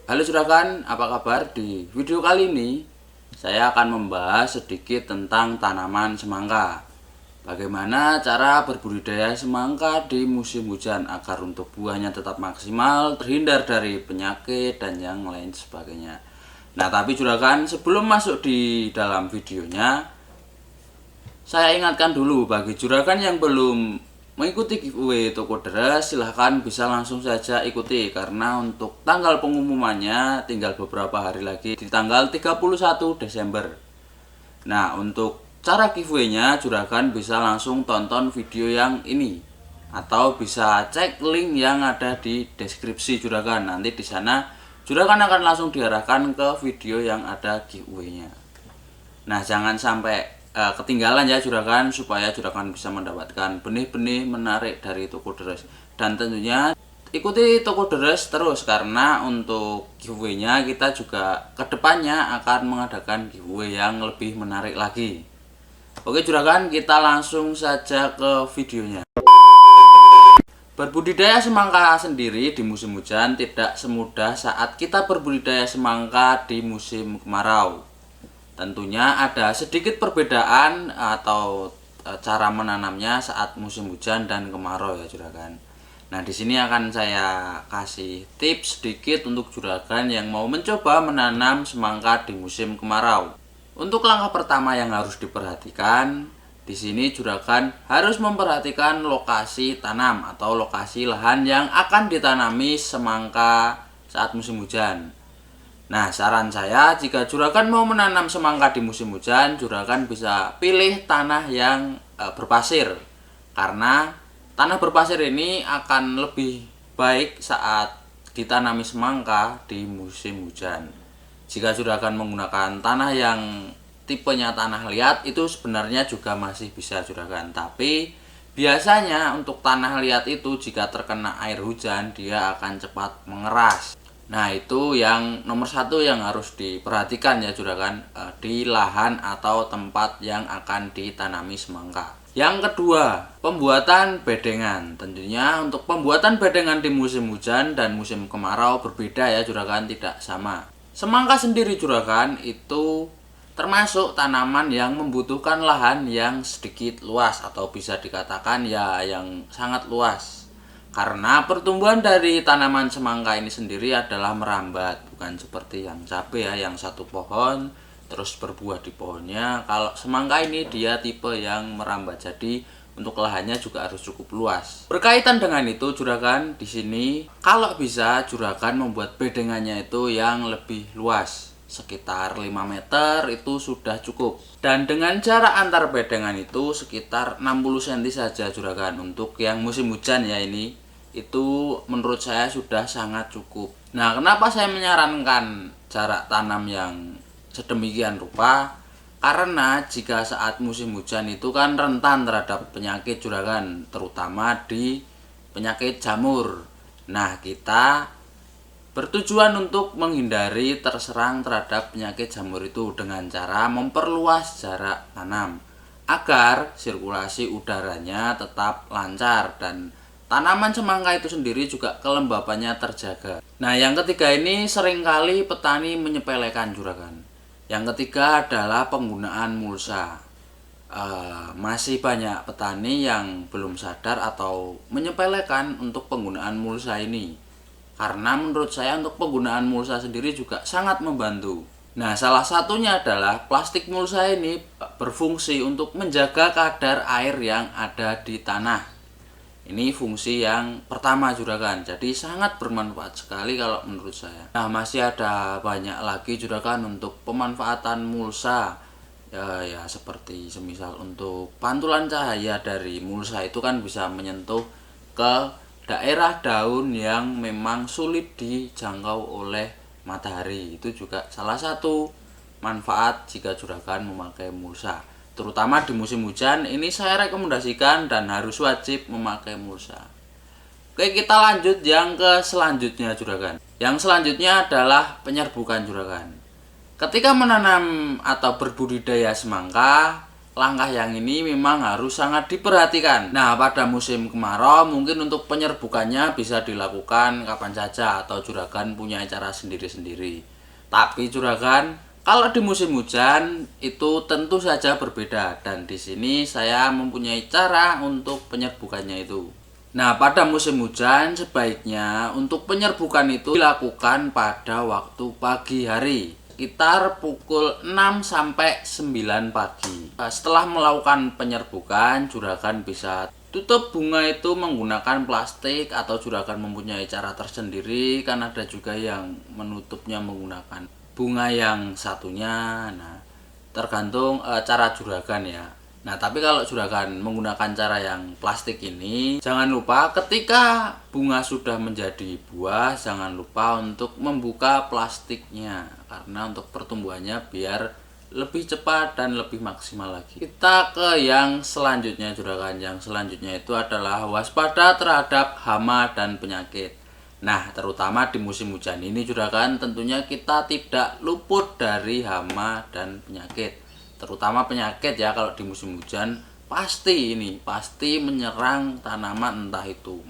Halo juragan, apa kabar? Di video kali ini saya akan membahas sedikit tentang tanaman semangka. Bagaimana cara berbudidaya semangka di musim hujan agar untuk buahnya tetap maksimal, terhindar dari penyakit dan yang lain sebagainya. Nah, tapi juragan, sebelum masuk di dalam videonya, saya ingatkan dulu bagi juragan yang belum mengikuti giveaway toko deres, silahkan bisa langsung saja ikuti karena untuk tanggal pengumumannya tinggal beberapa hari lagi di tanggal 31 Desember. Nah, untuk cara giveaway-nya juragan bisa langsung tonton video yang ini atau bisa cek link yang ada di deskripsi juragan. Nanti di sana juragan akan langsung diarahkan ke video yang ada giveaway-nya. Nah, jangan sampai ketinggalan ya juragan, supaya juragan bisa mendapatkan benih-benih menarik dari toko deres. Dan tentunya ikuti toko deres terus karena untuk giveaway-nya kita juga kedepannya akan mengadakan giveaway yang lebih menarik lagi. Oke juragan, kita langsung saja ke videonya. Berbudidaya semangka sendiri di musim hujan tidak semudah saat kita berbudidaya semangka di musim kemarau. Tentunya ada sedikit perbedaan atau cara menanamnya saat musim hujan dan kemarau ya juragan. Nah, di sini akan saya kasih tips sedikit untuk juragan yang mau mencoba menanam semangka di musim kemarau. Untuk langkah pertama yang harus diperhatikan, di sini juragan harus memperhatikan lokasi tanam atau lokasi lahan yang akan ditanami semangka saat musim hujan. Nah, saran saya jika juragan mau menanam semangka di musim hujan, juragan bisa pilih tanah yang berpasir. Karena tanah berpasir ini akan lebih baik saat ditanami semangka di musim hujan. Jika juragan menggunakan tanah yang tipenya tanah liat, itu sebenarnya juga masih bisa juragan. Tapi biasanya untuk tanah liat itu jika terkena air hujan, dia akan cepat mengeras. Nah, itu yang nomor satu yang harus diperhatikan ya juragan, di lahan atau tempat yang akan ditanami semangka. Yang kedua, pembuatan bedengan. Tentunya untuk pembuatan bedengan di musim hujan dan musim kemarau berbeda ya juragan, tidak sama. Semangka sendiri juragan itu termasuk tanaman yang membutuhkan lahan yang sedikit luas atau bisa dikatakan ya yang sangat luas. Karena pertumbuhan dari tanaman semangka ini sendiri adalah merambat, bukan seperti yang cabai ya, yang satu pohon terus berbuah di pohonnya. Kalau semangka ini dia tipe yang merambat, jadi untuk lahannya juga harus cukup luas. Berkaitan dengan itu juragan di sini kalau bisa juragan membuat bedengannya itu yang lebih luas, sekitar 5 meter itu sudah cukup. Dan dengan jarak antar bedengan itu sekitar 60 cm saja juragan. Untuk yang musim hujan ya ini itu menurut saya sudah sangat cukup. Nah, kenapa saya menyarankan jarak tanam yang sedemikian rupa? Karena jika saat musim hujan itu kan rentan terhadap penyakit juragan, terutama di penyakit jamur. Nah, kita bertujuan untuk menghindari terserang terhadap penyakit jamur itu dengan cara memperluas jarak tanam agar sirkulasi udaranya tetap lancar dan tanaman semangka itu sendiri juga kelembabannya terjaga. Nah, yang ketiga ini seringkali petani menyepelekan juragan. Yang ketiga adalah penggunaan mulsa. Masih banyak petani yang belum sadar atau menyepelekan untuk penggunaan mulsa ini. Karena menurut saya untuk penggunaan mulsa sendiri juga sangat membantu. Nah, salah satunya adalah plastik mulsa ini berfungsi untuk menjaga kadar air yang ada di tanah. Ini fungsi yang pertama juragan, jadi sangat bermanfaat sekali kalau menurut saya. Nah, masih ada banyak lagi juragan untuk pemanfaatan mulsa ya seperti semisal untuk pantulan cahaya dari mulsa itu kan bisa menyentuh ke daerah daun yang memang sulit dijangkau oleh matahari. Itu juga salah satu manfaat jika juragan memakai mulsa. Terutama di musim hujan ini saya rekomendasikan dan harus wajib memakai mulsa. Oke, kita lanjut yang ke selanjutnya juragan. Yang selanjutnya adalah penyerbukan juragan. Ketika menanam atau berbudidaya semangka, langkah yang ini memang harus sangat diperhatikan. Nah, pada musim kemarau mungkin untuk penyerbukannya bisa dilakukan kapan saja atau juragan punya cara sendiri-sendiri. Tapi juragan, kalau di musim hujan itu tentu saja berbeda dan di sini saya mempunyai cara untuk penyerbukannya itu. Nah, pada musim hujan sebaiknya untuk penyerbukan itu dilakukan pada waktu pagi hari, sekitar pukul 6 sampai 9 pagi. Setelah melakukan penyerbukan, juragan bisa tutup bunga itu menggunakan plastik atau juragan mempunyai cara tersendiri, kan ada juga yang menutupnya menggunakan bunga yang satunya. Nah, tergantung cara juragan ya. Nah, tapi kalau juragan menggunakan cara yang plastik ini, jangan lupa ketika bunga sudah menjadi buah, jangan lupa untuk membuka plastiknya. Karena untuk pertumbuhannya biar lebih cepat dan lebih maksimal lagi. Kita ke yang selanjutnya juragan. Yang selanjutnya itu adalah waspada terhadap hama dan penyakit. Nah, terutama di musim hujan ini juragan, tentunya kita tidak luput dari hama dan penyakit. Terutama penyakit ya, kalau di musim hujan pasti menyerang tanaman, entah itu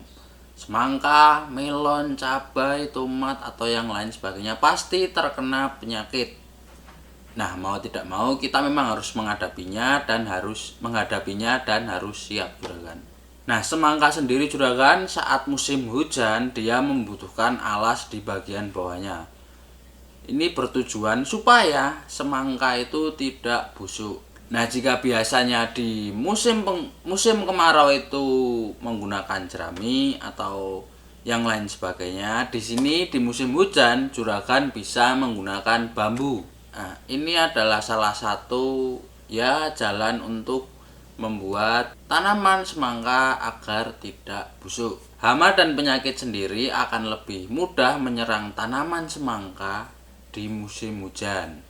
semangka, melon, cabai, tomat atau yang lain sebagainya, pasti terkena penyakit. Nah, mau tidak mau kita memang harus menghadapinya dan harus siap juragan. Nah, semangka sendiri juragan, saat musim hujan dia membutuhkan alas di bagian bawahnya. Ini bertujuan supaya semangka itu tidak busuk. Nah, jika biasanya di musim kemarau itu menggunakan jerami atau yang lain sebagainya, di sini di musim hujan juragan bisa menggunakan bambu. Nah, ini adalah salah satu ya jalan untuk membuat tanaman semangka agar tidak busuk. Hama dan penyakit sendiri akan lebih mudah menyerang tanaman semangka di musim hujan.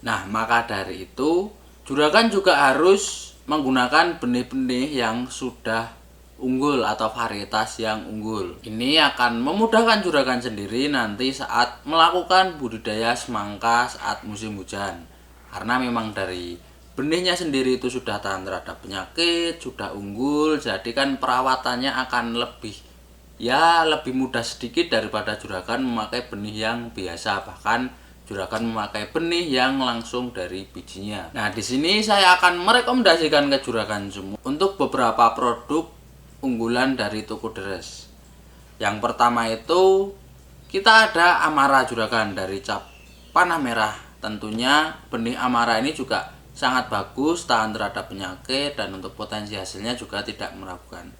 Nah, maka dari itu juragan juga harus menggunakan benih-benih yang sudah unggul atau varietas yang unggul. Ini akan memudahkan juragan sendiri nanti saat melakukan budidaya semangka saat musim hujan. Karena memang dari benihnya sendiri itu sudah tahan terhadap penyakit, sudah unggul, jadi kan perawatannya akan lebih mudah sedikit daripada juragan memakai benih yang biasa, bahkan juragan memakai benih yang langsung dari bijinya. Nah, di sini saya akan merekomendasikan ke juragan semua untuk beberapa produk unggulan dari toko deres. Yang pertama itu kita ada Amara juragan dari cap panah merah. Tentunya benih Amara ini juga sangat bagus, tahan terhadap penyakit, dan untuk potensi hasilnya juga tidak meragukan.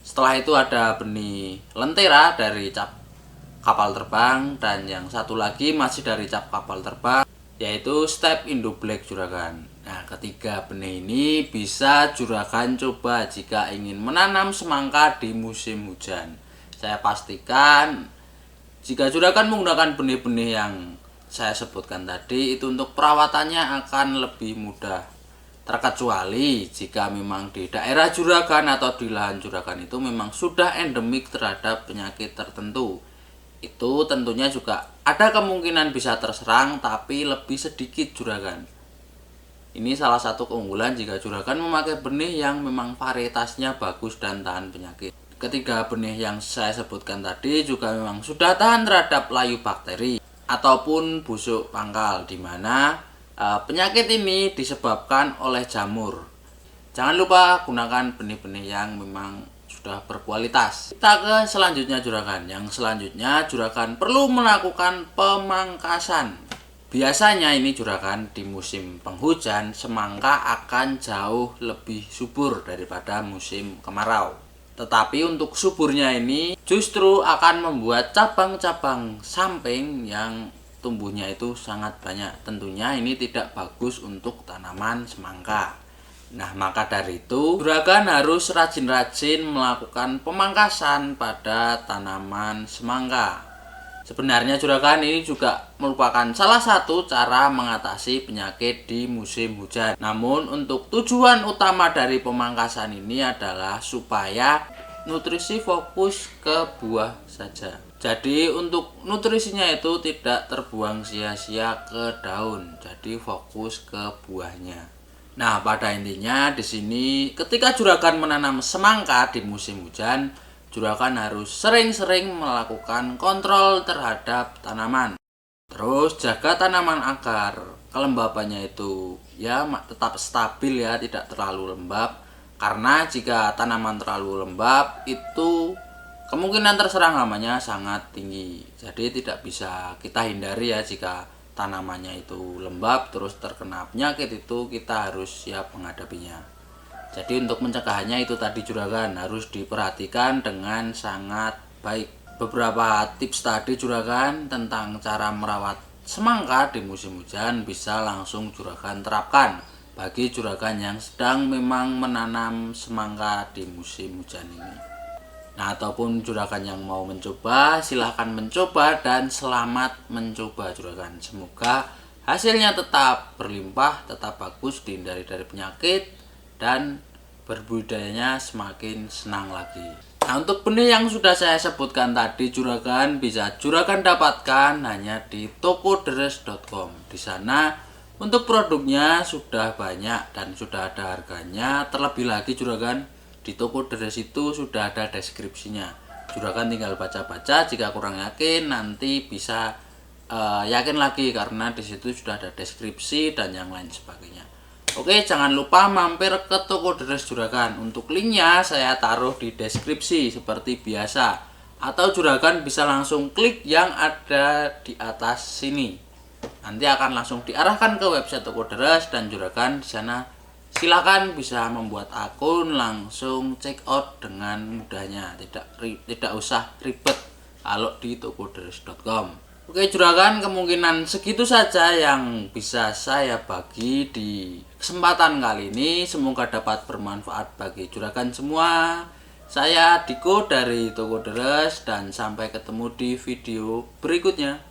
Setelah itu ada benih Lentera dari cap kapal terbang, dan yang satu lagi masih dari cap kapal terbang, yaitu Step Indo Black juragan. Nah, ketiga benih ini bisa juragan coba jika ingin menanam semangka di musim hujan. Saya pastikan jika juragan menggunakan benih-benih yang saya sebutkan tadi, itu untuk perawatannya akan lebih mudah. Terkecuali jika memang di daerah juragan atau di lahan juragan itu memang sudah endemik terhadap penyakit tertentu. Itu tentunya juga ada kemungkinan bisa terserang, tapi lebih sedikit juragan. Ini salah satu keunggulan jika juragan memakai benih yang memang varietasnya bagus dan tahan penyakit. Ketiga benih yang saya sebutkan tadi juga memang sudah tahan terhadap layu bakteri ataupun busuk pangkal, di mana penyakit ini disebabkan oleh jamur. Jangan lupa gunakan benih-benih yang memang sudah berkualitas. Kita ke selanjutnya juragan. Yang selanjutnya juragan perlu melakukan pemangkasan. Biasanya ini juragan di musim penghujan semangka akan jauh lebih subur daripada musim kemarau. Tetapi untuk suburnya ini justru akan membuat cabang-cabang samping yang tumbuhnya itu sangat banyak. Tentunya ini tidak bagus untuk tanaman semangka. Nah, maka dari itu juragan harus rajin-rajin melakukan pemangkasan pada tanaman semangka. Sebenarnya juragan ini juga merupakan salah satu cara mengatasi penyakit di musim hujan. Namun untuk tujuan utama dari pemangkasan ini adalah supaya nutrisi fokus ke buah saja. Jadi untuk nutrisinya itu tidak terbuang sia-sia ke daun, jadi fokus ke buahnya. Nah, pada intinya di sini ketika juragan menanam semangka di musim hujan, juragan harus sering-sering melakukan kontrol terhadap tanaman. Terus jaga tanaman agar kelembabannya itu ya tetap stabil ya, tidak terlalu lembab. Karena jika tanaman terlalu lembab itu kemungkinan terserang hamanya sangat tinggi. Jadi tidak bisa kita hindari ya, jika tanamannya itu lembab terus terkena penyakit itu kita harus siap menghadapinya. Jadi untuk mencegahannya itu tadi juragan harus diperhatikan dengan sangat baik. Beberapa tips tadi juragan tentang cara merawat semangka di musim hujan bisa langsung juragan terapkan bagi juragan yang sedang memang menanam semangka di musim hujan ini. Nah, ataupun juragan yang mau mencoba, silahkan mencoba dan selamat mencoba juragan. Semoga hasilnya tetap berlimpah, tetap bagus, dihindari dari penyakit, dan berbudidayanya semakin senang lagi. Nah, untuk benih yang sudah saya sebutkan tadi juragan bisa juragan dapatkan hanya di tokoderes.com. Di sana untuk produknya sudah banyak dan sudah ada harganya. Terlebih lagi juragan di toko deres itu sudah ada deskripsinya. Juragan tinggal baca-baca, jika kurang yakin nanti bisa yakin lagi karena di situ sudah ada deskripsi dan yang lain sebagainya. Oke, jangan lupa mampir ke toko deres juragan. Untuk linknya saya taruh di deskripsi seperti biasa, atau juragan bisa langsung klik yang ada di atas sini. Nanti akan langsung diarahkan ke website toko deres dan juragan di sana silakan bisa membuat akun, langsung check out dengan mudahnya, tidak usah ribet kalau di tokoderes.com. Oke juragan, kemungkinan segitu saja yang bisa saya bagi di kesempatan kali ini. Semoga dapat bermanfaat bagi juragan semua. Saya Diko dari Toko Deres dan sampai ketemu di video berikutnya.